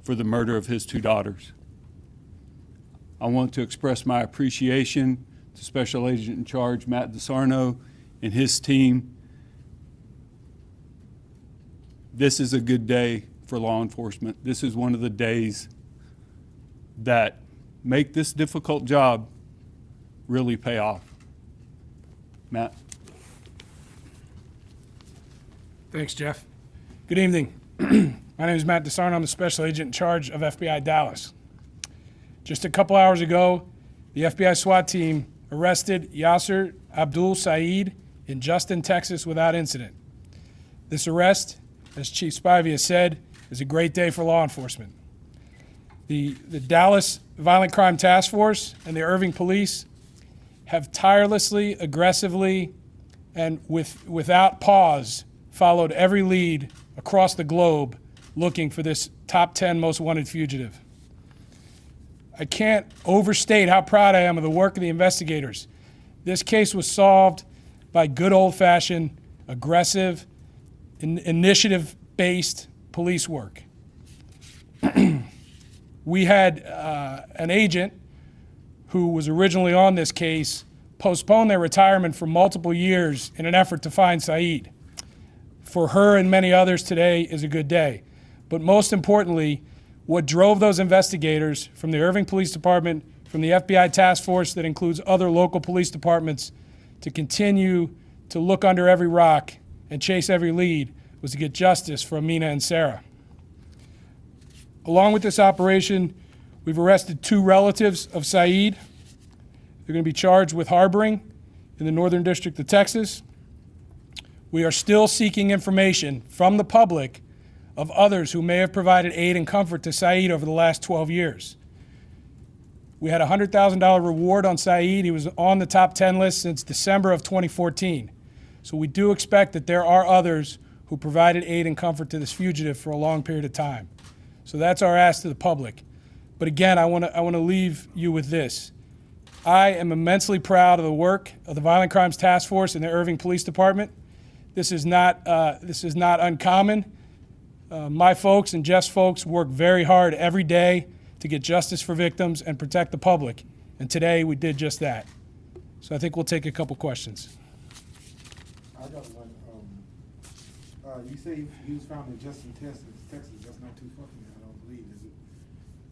for the murder of his two daughters. I want to express my appreciation to Special Agent in Charge Matt DeSarno and his team. This is a good day for law enforcement. This is one of the days that make this difficult job really pay off. Matt. Thanks, Jeff. Good evening. My name is Matt DeSarno. I'm the Special Agent in Charge of FBI Dallas. Just a couple hours ago, the FBI SWAT team arrested Yaser Abdel Said in Justin, Texas without incident. This arrest, as Chief Spivey has said, is a great day for law enforcement. The Dallas Violent Crime Task Force and the Irving Police have tirelessly, aggressively, and without pause followed every lead across the globe looking for this top 10 most wanted fugitive. I can't overstate how proud I am of the work of the investigators. This case was solved by good old-fashioned, aggressive, initiative-based police work. We had an agent who was originally on this case postpone their retirement for multiple years in an effort to find Said. For her and many others, today is a good day. But most importantly, what drove those investigators from the Irving Police Department, from the FBI task force that includes other local police departments, to continue to look under every rock and chase every lead was to get justice for Amina and Sarah. Along with this operation, we've arrested two relatives of Said. They're going to be charged with harboring in the Northern District of Texas. We are still seeking information from the public of others who may have provided aid and comfort to Said over the last 12 years. We had a $100,000 reward on Said. He was on the top 10 list since December of 2014. So we do expect that there are others who provided aid and comfort to this fugitive for a long period of time. So that's our ask to the public. But again, I want to leave you with this. I am immensely proud of the work of the Violent Crimes Task Force and the Irving Police Department. This is not uncommon. My folks and Jeff's folks work very hard every day to get justice for victims and protect the public. And today we did just that. So I think we'll take a couple questions. I got one. You say he was found in Justin, Texas. That's not too far from here, I don't believe, is it?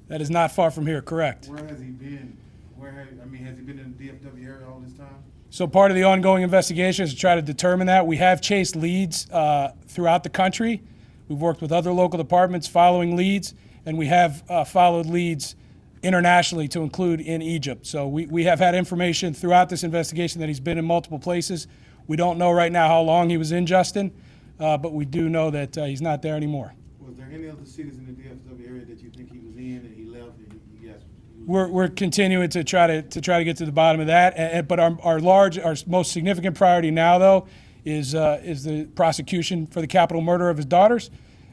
That is not far from here, correct. Where has he been? Has he been in the DFW area all this time? So part of the ongoing investigation is to try to determine that. We have chased leads throughout the country. We've worked with other local departments following leads, and we have followed leads internationally to include in Egypt. So we have had information throughout this investigation that he's been in multiple places. We don't know right now how long he was in Justin, but we do know that he's not there anymore. Was there any other cities in the DFW area that you think he was in and he left and you guys? We're continuing to try to get to the bottom of that. But our most significant priority now, though, is the prosecution for the capital murder of his daughters.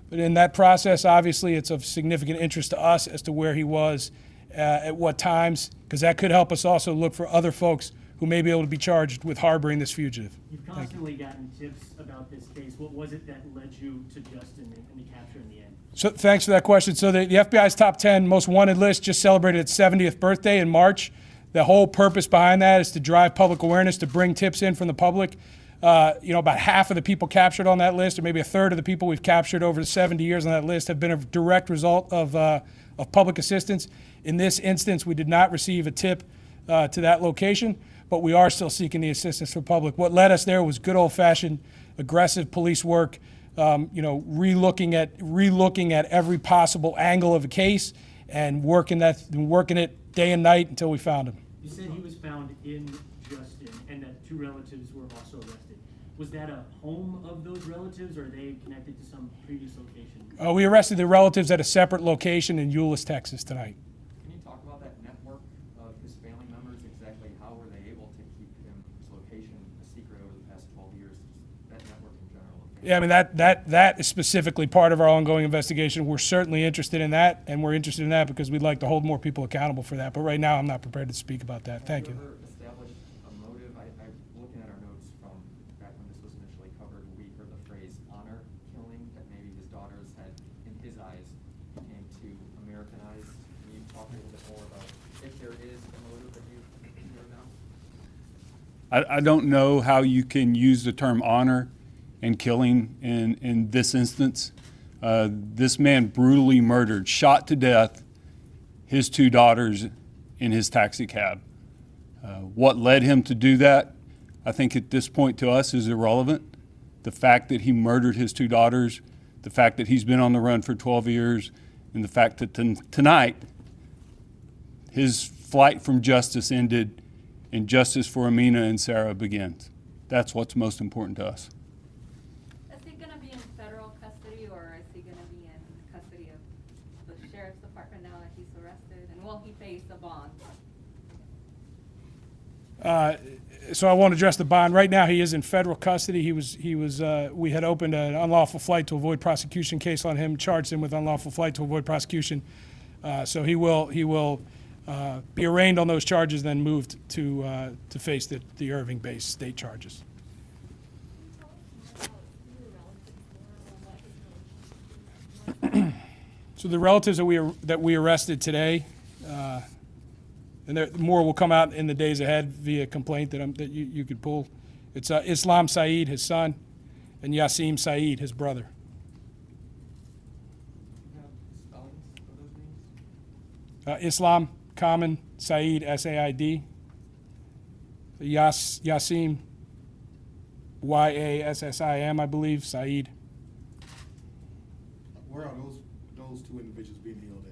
But in that process, obviously, it's of significant interest to us as to where he was at what times, because that could help us also look for other folks who may be able to be charged with harboring this fugitive. You've constantly gotten tips about this case. What was it that led you to Justin and the capture in the end? So thanks for that question. So the FBI's top 10 most wanted list just celebrated its 70th birthday in March. The whole purpose behind that is to drive public awareness, to bring tips in from the public. About half of the people captured on that list, or maybe a third of the people we've captured over 70 years on that list, have been a direct result of public assistance. In this instance, we did not receive a tip to that location, but we are still seeking the assistance from public. What led us there was good old-fashioned aggressive police work, relooking at every possible angle of a case and working it day and night until we found him. You said he was found in Justin and that two relatives were also arrested. Was that a home of those relatives, or are they connected to some previous location? We arrested the relatives at a separate location in Euless, Texas tonight. Can you talk about that network of his family members? Exactly how were they able to keep his location a secret over the past 12 years? That network in general. Yeah, I mean, that is specifically part of our ongoing investigation. We're certainly interested in that, and we're interested in that because we'd like to hold more people accountable for that. But right now, I'm not prepared to speak about that. Thank you. Have you ever established a motive? I'm looking at our notes from back when this was initially covered. We heard the phrase honor killing, that maybe his daughters had, in his eyes, came to talk a little bit more about if there is a motive that you know now? I don't know how you can use the term honor and killing in this instance. This man brutally murdered, shot to death, his two daughters in his taxi cab. What led him to do that, I think at this point to us is irrelevant. The fact that he murdered his two daughters, the fact that he's been on the run for 12 years, and the fact that tonight his flight from justice ended and justice for Amina and Sarah begins. That's what's most important to us. Is he going to be in federal custody, or is he going to be in custody of the sheriff's department now that he's arrested? And will he face a bond? So I won't address the bond. Right now, he is in federal custody. We had opened an unlawful flight to avoid prosecution case on him, charged him with unlawful flight to avoid prosecution. So he will be arraigned on those charges, then moved to face the Irving-based state charges. So the relatives that we arrested today, and more will come out in the days ahead via complaint that you could pull. It's Islam Said, his son, and Yaser Said, his brother. Do you have spellings of those names? Islam, common, Said, S-A-I-D. Yasim, Y-A-S-S-I-M, I believe, Said. Where are those two individuals being held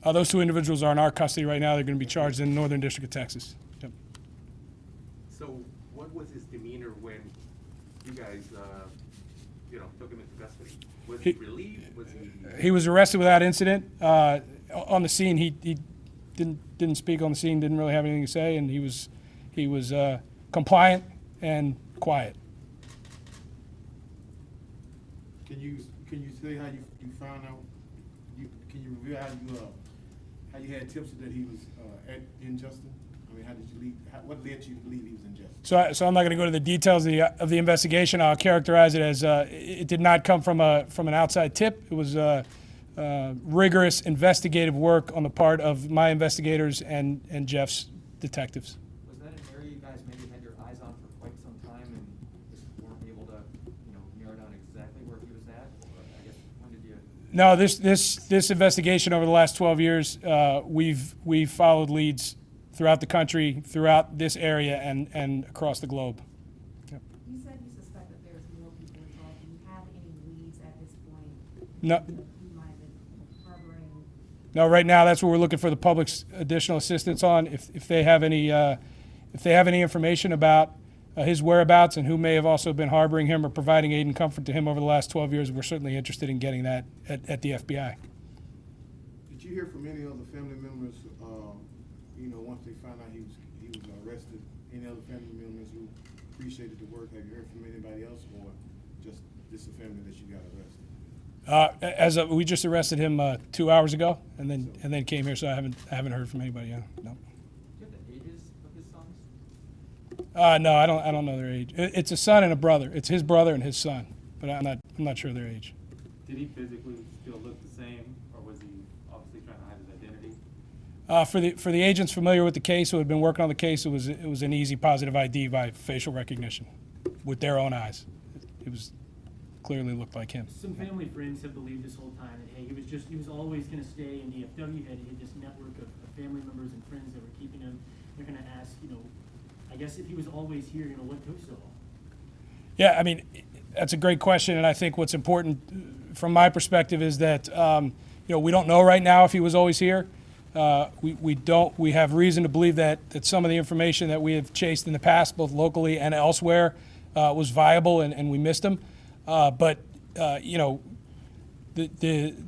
at? Those two individuals are in our custody right now. They're going to be charged in the Northern District of Texas. Yep. So what was his demeanor when you guys, took him into custody? Was he relieved? Was he? He was arrested without incident. On the scene, he didn't speak on the scene. Didn't really have anything to say, and he was compliant and quiet. Can you say how you found out? Can you reveal how you had tips that he was in Justin? I mean, how did you lead? What led you to believe he was in Justin? So I'm not going to go to the details of the investigation. I'll characterize it as it did not come from an outside tip. It was rigorous investigative work on the part of my investigators and Jeff's detectives. Was that an area you guys maybe had your eyes on for quite some time and just weren't able to, narrow down exactly where he was at? Or I guess, when did you? No, this investigation over the last 12 years, we've followed leads throughout the country, throughout this area, and across the globe. Yep. You said you suspect that there's more people involved. Do you have any leads at this point? No. Who might have been harboring? No, right now that's what we're looking for the public's additional assistance on. If they have any information about his whereabouts and who may have also been harboring him or providing aid and comfort to him over the last 12 years, we're certainly interested in getting that at the FBI. Did you hear from any other family members? Once they found out he was arrested, any other family members who appreciated the work? Have you heard from anybody else, or just this a family that you got arrested? We just arrested him 2 hours ago, and then came here. So I haven't heard from anybody yet. No. Do you have the ages of his sons? No, I don't know their age. It's a son and a brother. It's his brother and his son, but I'm not sure their age. Did he physically still look the same, or was he obviously trying to hide his identity? For the agents familiar with the case who had been working on the case, it was an easy positive ID by facial recognition, with their own eyes. It was clearly looked like him. Some family friends have believed this whole time that, hey, he was always going to stay in DFW. He had this network of family members and friends that were keeping him. They're going to ask, I guess if he was always here, what took so long? Yeah, I mean, that's a great question, and I think what's important from my perspective is that we don't know right now if he was always here. We have reason to believe that some of the information that we have chased in the past, both locally and elsewhere, was viable, and we missed him. But the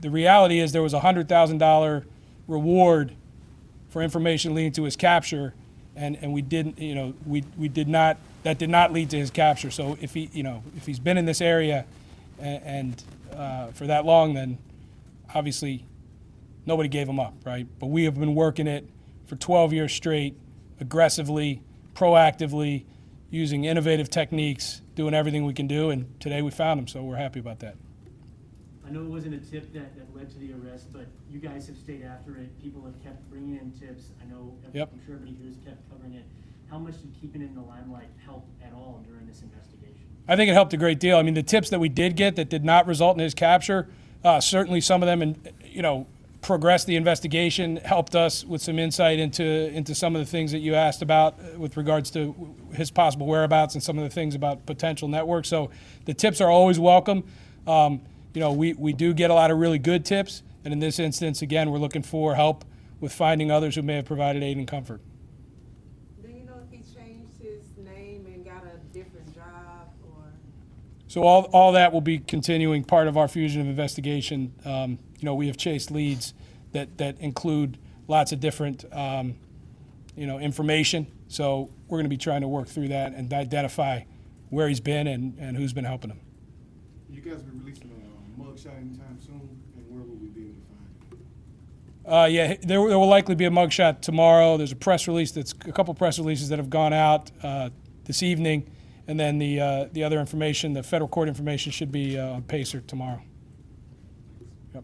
reality is there was a $100,000 reward for information leading to his capture, and we didn't, we did not. That did not lead to his capture. So if he's been in this area and for that long, then obviously nobody gave him up, right? But we have been working it for 12 years straight, aggressively, proactively, using innovative techniques, doing everything we can do, and today we found him, so we're happy about that. know it wasn't a tip that led to the arrest, but you guys have stayed after it. People have kept bringing in tips. I know, Yep. I'm sure everybody here has kept covering it. How much did keeping it in the limelight help at all during this investigation? I think it helped a great deal. I mean, the tips that we did get that did not result in his capture, certainly some of them, progressed the investigation, helped us with some insight into some of the things that you asked about with regards to his possible whereabouts and some of the things about potential networks. So the tips are always welcome. We do get a lot of really good tips, and in this instance, again, we're looking for help with finding others who may have provided aid and comfort. Do you know if he changed his name and got a different job or? So all that will be continuing part of our fugitive investigation. We have chased leads that include lots of different, information. So we're going to be trying to work through that and identify where he's been and who's been helping him. You guys be releasing a mugshot anytime soon, and where will we be able to find it? There will likely be a mugshot tomorrow. There's a press release a couple press releases that have gone out this evening, and then the other information, the federal court information, should be on Pacer tomorrow. Yep.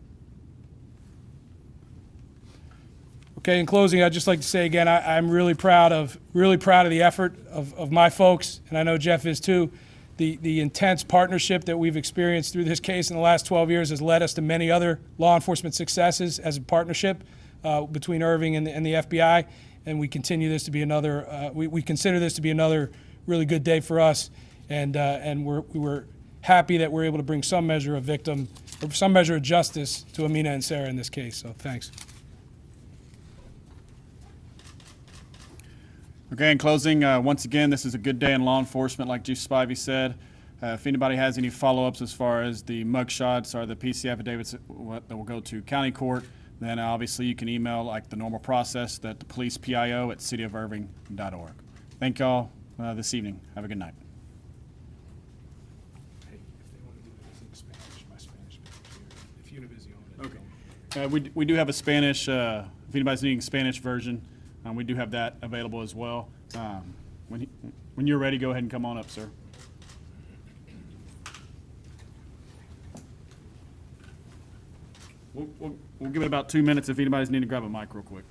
Okay. In closing, I'd just like to say again, I'm really proud of the effort of my folks, and I know Jeff is too. The intense partnership that we've experienced through this case in the last 12 years has led us to many other law enforcement successes as a partnership between Irving and the FBI, and we continue this to be another. We consider this to be another really good day for us, and we're happy that we're able to bring some measure of justice to Amina and Sarah in this case. So thanks. Okay, in closing, once again, this is a good day in law enforcement, like Chief Spivey said. If anybody has any follow-ups as far as the mugshots or the PC affidavits that will go to county court, then obviously you can email like the normal process that the police PIO at cityofirving.org. Thank y'all this evening. Have a good night. Okay. We do have a Spanish, if anybody's needing Spanish version, we do have that available as well. When you're ready, go ahead and come on up, sir. We'll give it about 2 minutes if anybody's needing to grab a mic real quick.